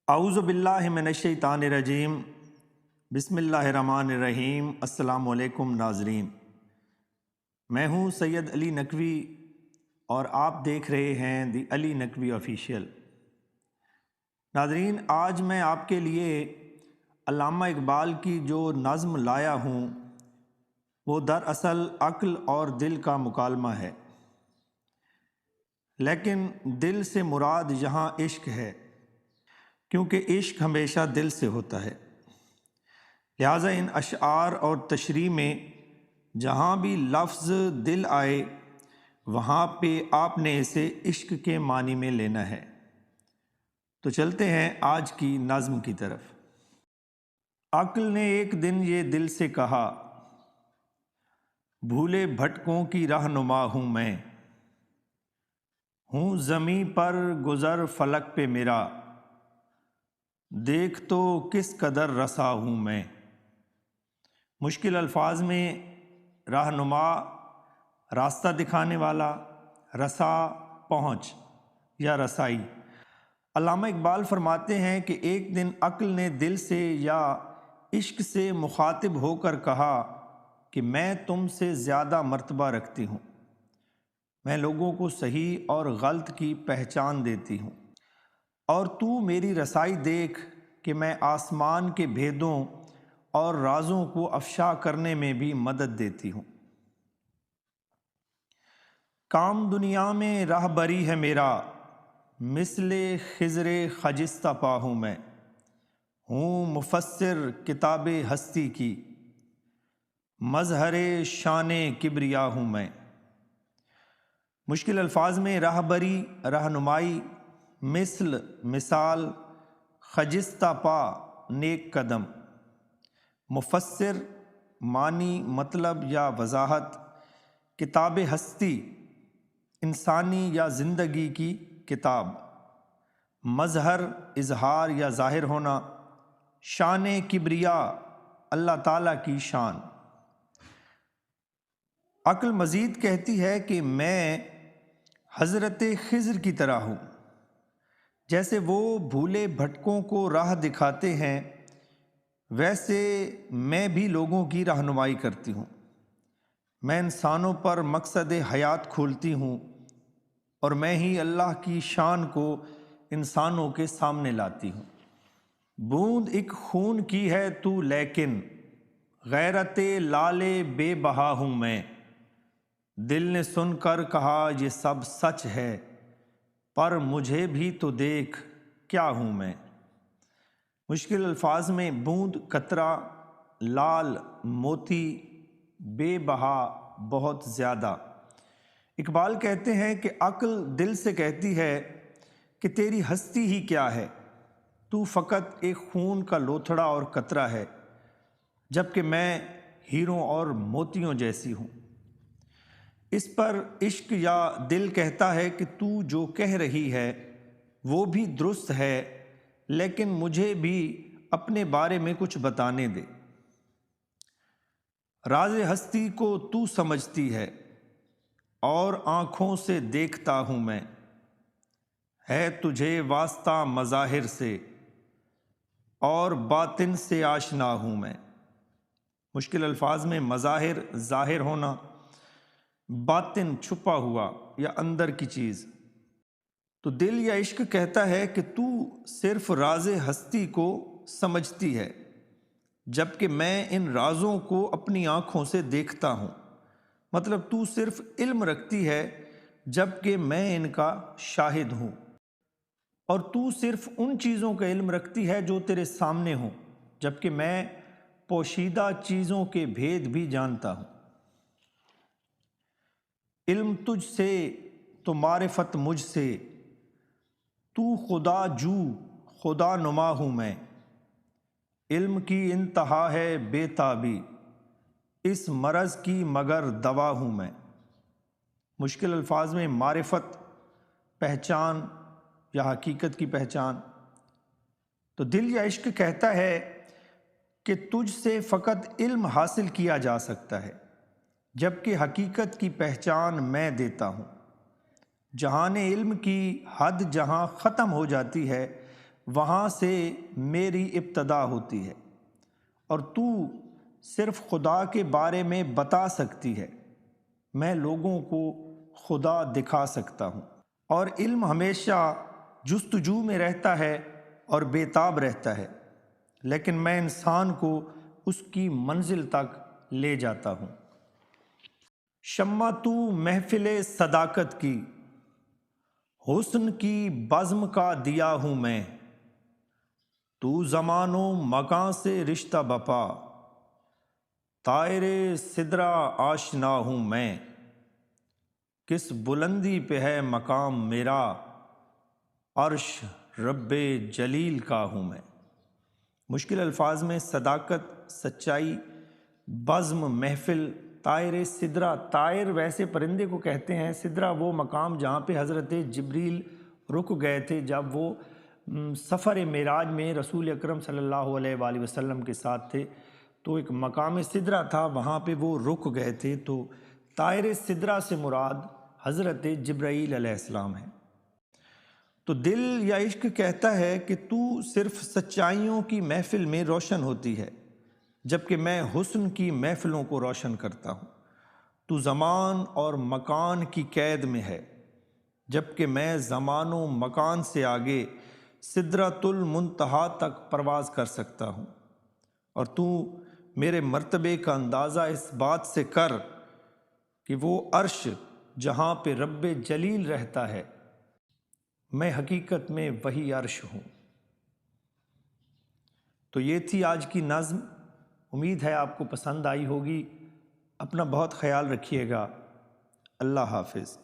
اعوذ باللہ من الشیطان الرجیم، بسم اللہ الرحمن الرحیم۔ السلام علیکم ناظرین، میں ہوں سید علی نقوی اور آپ دیکھ رہے ہیں دی علی نقوی آفیشیل۔ ناظرین، آج میں آپ کے لیے علامہ اقبال کی جو نظم لایا ہوں وہ دراصل عقل اور دل کا مکالمہ ہے، لیکن دل سے مراد یہاں عشق ہے، کیونکہ عشق ہمیشہ دل سے ہوتا ہے۔ لہٰذا ان اشعار اور تشریح میں جہاں بھی لفظ دل آئے وہاں پہ آپ نے اسے عشق کے معنی میں لینا ہے۔ تو چلتے ہیں آج کی نظم کی طرف۔ عقل نے ایک دن یہ دل سے کہا، بھولے بھٹکوں کی رہنما ہوں میں، ہوں زمیں پر گزر فلک پہ میرا، دیکھ تو کس قدر رسا ہوں میں۔ مشکل الفاظ میں رہنما راستہ دکھانے والا، رسا پہنچ یا رسائی۔ علامہ اقبال فرماتے ہیں کہ ایک دن عقل نے دل سے یا عشق سے مخاطب ہو کر کہا کہ میں تم سے زیادہ مرتبہ رکھتی ہوں، میں لوگوں کو صحیح اور غلط کی پہچان دیتی ہوں، اور تو میری رسائی دیکھ کہ میں آسمان کے بھیدوں اور رازوں کو افشا کرنے میں بھی مدد دیتی ہوں۔ کام دنیا میں راہبری ہے میرا، مثل خضر خجستہ پا ہوں میں، ہوں مفسر کتاب ہستی کی، مظہر شان کبریا ہوں میں۔ مشکل الفاظ میں راہبری، رہنمائی، مثال، خجستہ پا نیک قدم، مفسر معنی، مطلب یا وضاحت، کتاب ہستی انسانی یا زندگی کی کتاب، مظہر اظہار یا ظاہر ہونا، شان کبریا اللہ تعالیٰ کی شان۔ عقل مزید کہتی ہے کہ میں حضرت خضر کی طرح ہوں، جیسے وہ بھولے بھٹکوں کو راہ دکھاتے ہیں ویسے میں بھی لوگوں کی رہنمائی کرتی ہوں۔ میں انسانوں پر مقصد حیات کھولتی ہوں اور میں ہی اللہ کی شان کو انسانوں کے سامنے لاتی ہوں۔ بوند ایک خون کی ہے تو لیکن، غیرت لال بے بہا ہوں میں، دل نے سن کر کہا یہ سب سچ ہے، پر مجھے بھی تو دیکھ کیا ہوں میں۔ مشکل الفاظ میں بوند قطرہ، لال موتی، بے بہا بہت زیادہ۔ اقبال کہتے ہیں کہ عقل دل سے کہتی ہے کہ تیری ہستی ہی کیا ہے، تو فقط ایک خون کا لوتھڑا اور قطرہ ہے، جبکہ میں ہیروں اور موتیوں جیسی ہوں۔ اس پر عشق یا دل کہتا ہے کہ تو جو کہہ رہی ہے وہ بھی درست ہے، لیکن مجھے بھی اپنے بارے میں کچھ بتانے دے۔ راز ہستی کو تو سمجھتی ہے اور آنکھوں سے دیکھتا ہوں میں، ہے تجھے واسطہ مظاہر سے اور باطن سے آشنا ہوں میں۔ مشکل الفاظ میں مظاہر ظاہر ہونا، باطن چھپا ہوا یا اندر کی چیز۔ تو دل یا عشق کہتا ہے کہ تو صرف راز ہستی کو سمجھتی ہے، جبکہ میں ان رازوں کو اپنی آنکھوں سے دیکھتا ہوں۔ مطلب تو صرف علم رکھتی ہے جبکہ میں ان کا شاہد ہوں، اور تو صرف ان چیزوں کا علم رکھتی ہے جو تیرے سامنے ہوں، جبکہ میں پوشیدہ چیزوں کے بھید بھی جانتا ہوں۔ علم تجھ سے تو معرفت مجھ سے، تو خدا جو خدا نما ہوں میں، علم کی انتہا ہے بے تابی، اس مرض کی مگر دوا ہوں میں۔ مشکل الفاظ میں معرفت پہچان یا حقیقت کی پہچان۔ تو دل یا عشق کہتا ہے کہ تجھ سے فقط علم حاصل کیا جا سکتا ہے، جبکہ حقیقت کی پہچان میں دیتا ہوں۔ جہان علم کی حد جہاں ختم ہو جاتی ہے وہاں سے میری ابتدا ہوتی ہے، اور تو صرف خدا کے بارے میں بتا سکتی ہے، میں لوگوں کو خدا دکھا سکتا ہوں۔ اور علم ہمیشہ جستجو میں رہتا ہے اور بے تاب رہتا ہے، لیکن میں انسان کو اس کی منزل تک لے جاتا ہوں۔ شمع تو محفل صداقت کی، حسن کی بزم کا دیا ہوں میں، تو زمان و مکان سے رشتہ بپا، طائر سدرا آشنا ہوں میں، کس بلندی پہ ہے مقام میرا، عرش رب جلیل کا ہوں میں۔ مشکل الفاظ میں صداقت، سچائی، بزم، محفل، طائر سدرا۔ طائر ویسے پرندے کو کہتے ہیں، سدرا وہ مقام جہاں پہ حضرت جبریل رک گئے تھے جب وہ سفر معراج میں رسول اکرم صلی اللہ علیہ وآلہ وسلم کے ساتھ تھے، تو ایک مقام سدرا تھا، وہاں پہ وہ رک گئے تھے، تو طائر سدرا سے مراد حضرت جبرائیل علیہ السلام ہے۔ تو دل یا عشق کہتا ہے کہ تو صرف سچائیوں کی محفل میں روشن ہوتی ہے، جبکہ میں حسن کی محفلوں کو روشن کرتا ہوں۔ تو زمان اور مکان کی قید میں ہے، جبکہ میں زمان و مکان سے آگے سدرۃ المنتہا تک پرواز کر سکتا ہوں۔ اور تو میرے مرتبے کا اندازہ اس بات سے کر کہ وہ عرش جہاں پہ رب جلیل رہتا ہے، میں حقیقت میں وہی عرش ہوں۔ تو یہ تھی آج کی نظم، امید ہے آپ کو پسند آئی ہوگی۔ اپنا بہت خیال رکھیے گا۔ اللہ حافظ۔